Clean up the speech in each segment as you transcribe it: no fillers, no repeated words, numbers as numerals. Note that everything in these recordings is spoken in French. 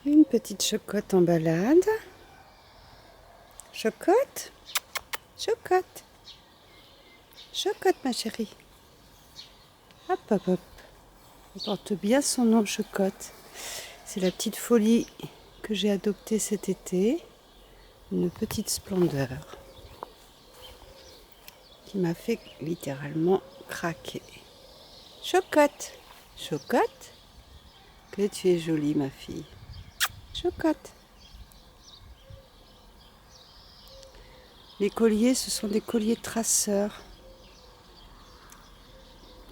Une petite chocotte en balade. Chocotte, chocotte, chocotte ma chérie. Hop, hop, hop. Elle porte bien son nom, chocotte. C'est la petite folie que j'ai adoptée cet été. Une petite splendeur qui m'a fait littéralement craquer. Chocotte, chocotte, que tu es jolie ma fille. Chocotte. Les colliers, ce sont des colliers traceurs,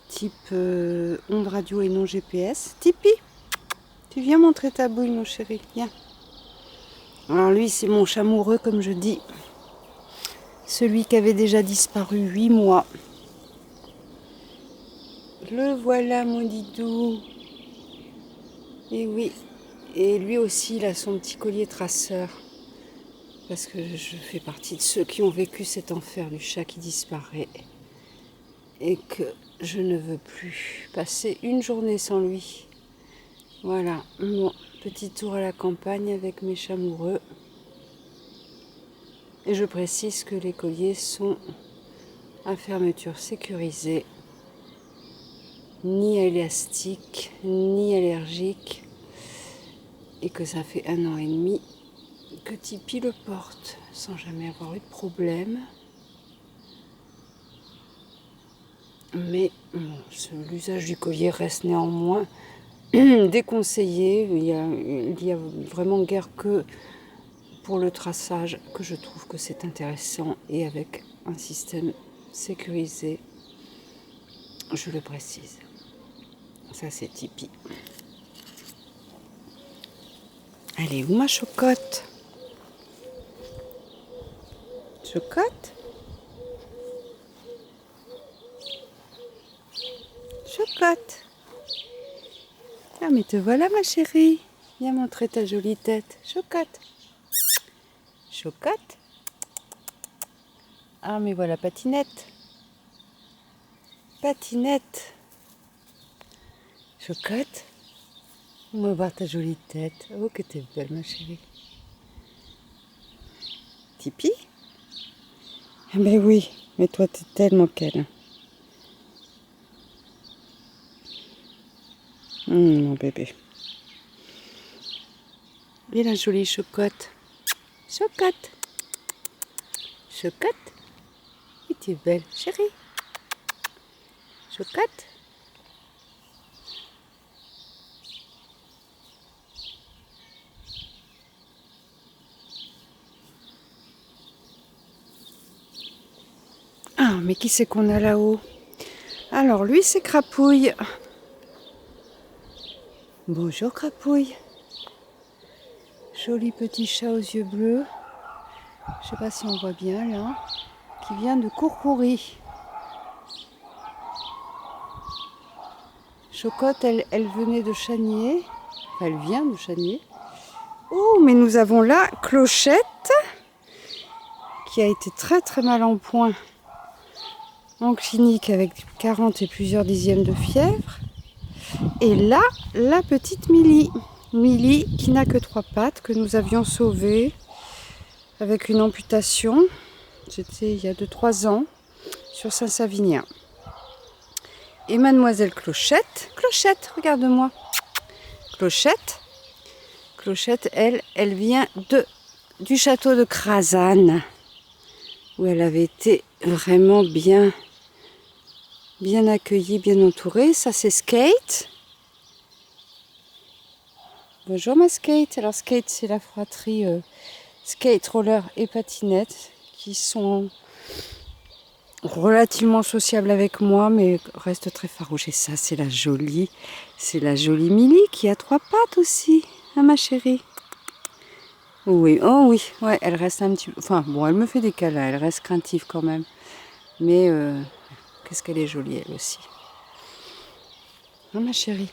type onde radio et non GPS. Tipeee, tu viens montrer ta bouille mon chéri, viens. Alors lui, c'est mon chamoureux comme je dis. Celui qui avait déjà disparu 8 mois. Le voilà mon didou. Et oui, et lui aussi, il a son petit collier traceur. Parce que je fais partie de ceux qui ont vécu cet enfer du chat qui disparaît. Et que je ne veux plus passer une journée sans lui. Voilà, mon petit tour à la campagne avec mes chamoureux. Et je précise que les colliers sont à fermeture sécurisée, ni élastique, ni allergique, et que ça fait 1 an et demi que Tipeee le porte sans jamais avoir eu de problème. Mais bon, l'usage du collier reste néanmoins déconseillé. Il y a vraiment guère que pour le traçage que je trouve que c'est intéressant et avec un système sécurisé, je le précise. Ça c'est Tipeee. Elle est où ma chocotte? Chocotte? Chocotte? Ah mais te voilà ma chérie. Viens montrer ta jolie tête. Chocotte. Chocotte. Ah mais voilà Patinette. Patinette. Chocotte. On va voir ta jolie tête. Oh que t'es belle ma chérie. Tipeee? Ah ben oui, mais toi t'es tellement qu'elle. Mon bébé. Et la jolie chocotte. Chocotte. Chocotte. Et tu es belle, chérie. Chocotte. Ah, mais qui c'est qu'on a là-haut? Alors, lui, c'est Crapouille. Bonjour, Crapouille. Joli petit chat aux yeux bleus. Je sais pas si on voit bien, là. Qui vient de Courcoury. Chocotte, elle venait de Chanier. Enfin, elle vient de Chanier. Oh, mais nous avons là Clochette, qui a été très très mal en point en clinique avec 40 et plusieurs dixièmes de fièvre. Et là, la petite Milly. Milly qui n'a que 3 pattes, que nous avions sauvée avec une amputation. C'était il y a 2-3 ans sur Saint-Savinien. Et mademoiselle Clochette, Clochette, regarde-moi. Clochette, elle vient du château de Crasane, où elle avait été vraiment bien accueillie, bien entourée. Ça c'est Skate. Bonjour ma Skate. Alors Skate, c'est la fratrie skate, roller et patinette qui sont relativement sociables avec moi, mais restent très farouches. Et ça, c'est la jolie Milly qui a 3 pattes aussi, hein, ma chérie. Oui, oh oui, ouais, elle reste un petit peu... Enfin, bon, elle me fait des câlins, elle reste craintive quand même. Mais qu'est-ce qu'elle est jolie, elle aussi. Hein, ma chérie.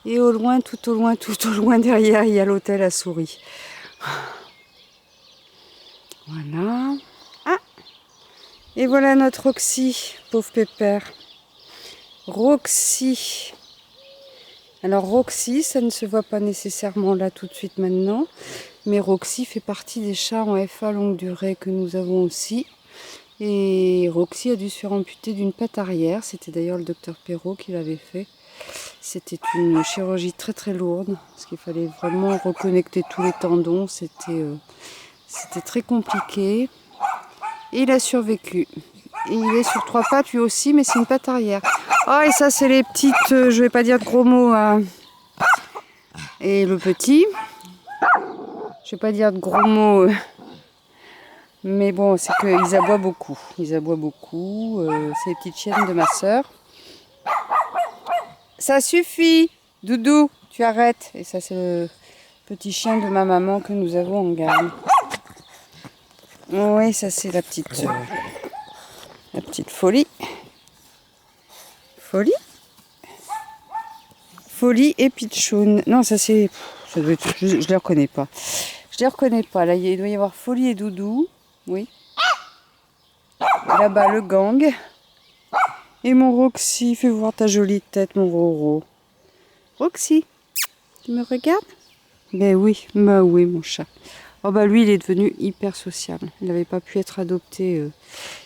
Et au loin, tout au loin derrière, il y a l'hôtel à Souris. Voilà. Ah! Et voilà notre Roxy, pauvre pépère. Roxy, Alors Roxy, ça ne se voit pas nécessairement là tout de suite maintenant, mais Roxy fait partie des chats en FA longue durée que nous avons aussi. Et Roxy a dû se faire amputer d'une patte arrière, c'était d'ailleurs le docteur Perrault qui l'avait fait. C'était une chirurgie très très lourde, parce qu'il fallait vraiment reconnecter tous les tendons, c'était très compliqué. Et il a survécu. Et il est sur 3 pattes lui aussi, mais c'est une patte arrière. Oh, et ça c'est les petites, je vais pas dire de gros mots, hein. Et le petit, je vais pas dire de gros mots, mais bon, c'est qu'ils aboient beaucoup. Ils aboient beaucoup, c'est les petites chiennes de ma sœur. Ça suffit, Doudou, tu arrêtes. Et ça c'est le petit chien de ma maman que nous avons en garde. Oui, ça c'est la petite Folie. Folie et Pitchoun. Non, ça c'est... je les reconnais pas. Je les reconnais pas. Là, il doit y avoir Folie et Doudou. Oui. Là-bas, le gang. Et mon Roxy. Fais voir ta jolie tête, mon Roro. Roxy, tu me regardes? Ben oui, mon chat. Oh bah lui, il est devenu hyper sociable. Il n'avait pas pu être adopté.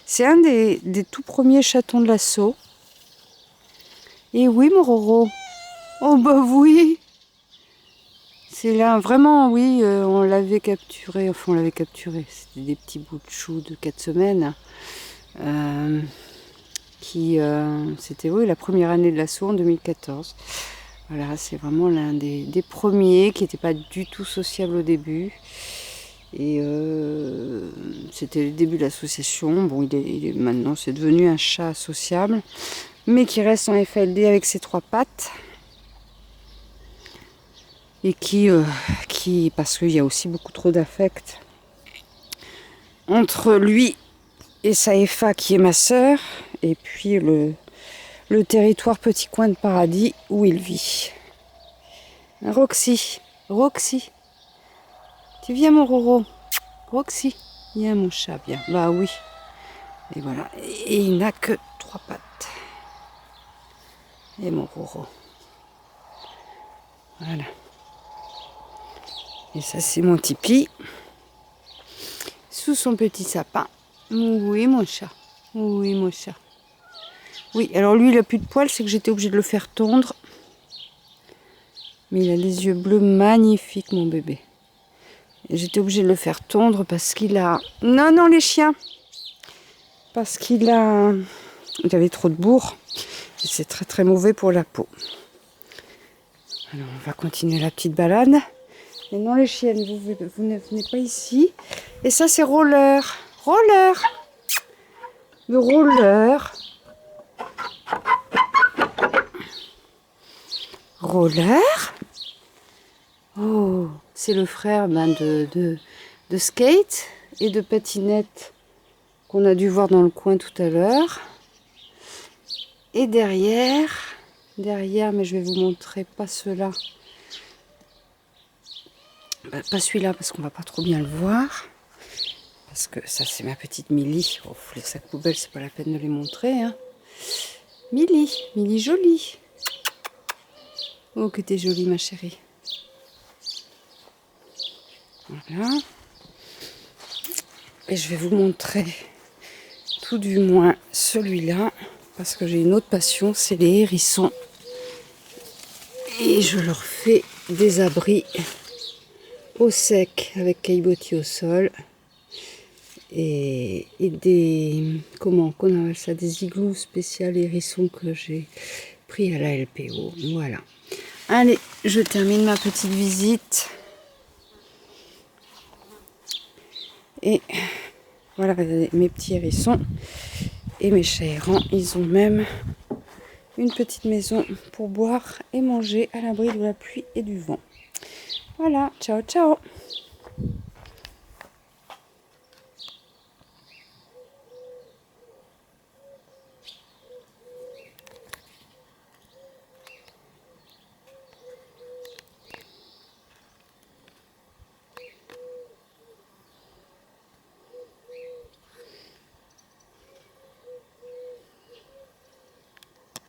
C'est un des tout premiers chatons de l'assaut. Et oui, mon Roro. Oh bah oui. C'est là, vraiment, oui, on l'avait capturé. Enfin, on l'avait capturé. C'était des petits bouts de chou de 4 semaines. C'était, oui, la première année de l'assaut en 2014. Voilà, c'est vraiment l'un des premiers qui n'était pas du tout sociable au début. Et c'était le début de l'association. Bon, maintenant, c'est devenu un chat sociable, mais qui reste en FLD avec ses 3 pattes. Et qui parce qu'il y a aussi beaucoup trop d'affect entre lui et sa FA qui est ma sœur, et puis le territoire petit coin de paradis où il vit. Roxy, tu viens mon Roro? Roxy, viens mon chat, viens. Bah oui. Et voilà. Et il n'a que 3 pattes. Et mon Roro. Voilà. Et ça c'est mon Tipeee. Sous son petit sapin. Oui mon chat. Oui mon chat. Oui, alors lui il a plus de poils, c'est que j'étais obligée de le faire tondre. Mais il a les yeux bleus magnifiques mon bébé. Et j'étais obligée de le faire tondre parce qu'il a... Non les chiens. Parce qu'il avait trop de bourre. Et c'est très très mauvais pour la peau. Alors on va continuer la petite balade. Et non les chiennes, vous ne venez pas ici. Et ça c'est Roller. Le Roller. Oh, c'est le frère de Skate et de Patinette qu'on a dû voir dans le coin tout à l'heure. Et derrière, mais je vais vous montrer pas ceux-là. Pas celui-là parce qu'on va pas trop bien le voir. Parce que ça c'est ma petite Millie. Oh, les sacs poubelles, c'est pas la peine de les montrer. Hein. Millie jolie. Oh que t'es jolie ma chérie. Voilà. Et je vais vous montrer tout du moins celui-là. Parce que j'ai une autre passion, c'est les hérissons. Et je leur fais des abris au sec avec caillebotis au sol. Et des... comment qu'on appelle ça? Des igloos spécial hérissons que j'ai pris à la LPO. Voilà. Allez, je termine ma petite visite. Et voilà mes petits hérissons et mes chats errants. Ils ont même une petite maison pour boire et manger à l'abri de la pluie et du vent. Voilà, ciao ciao.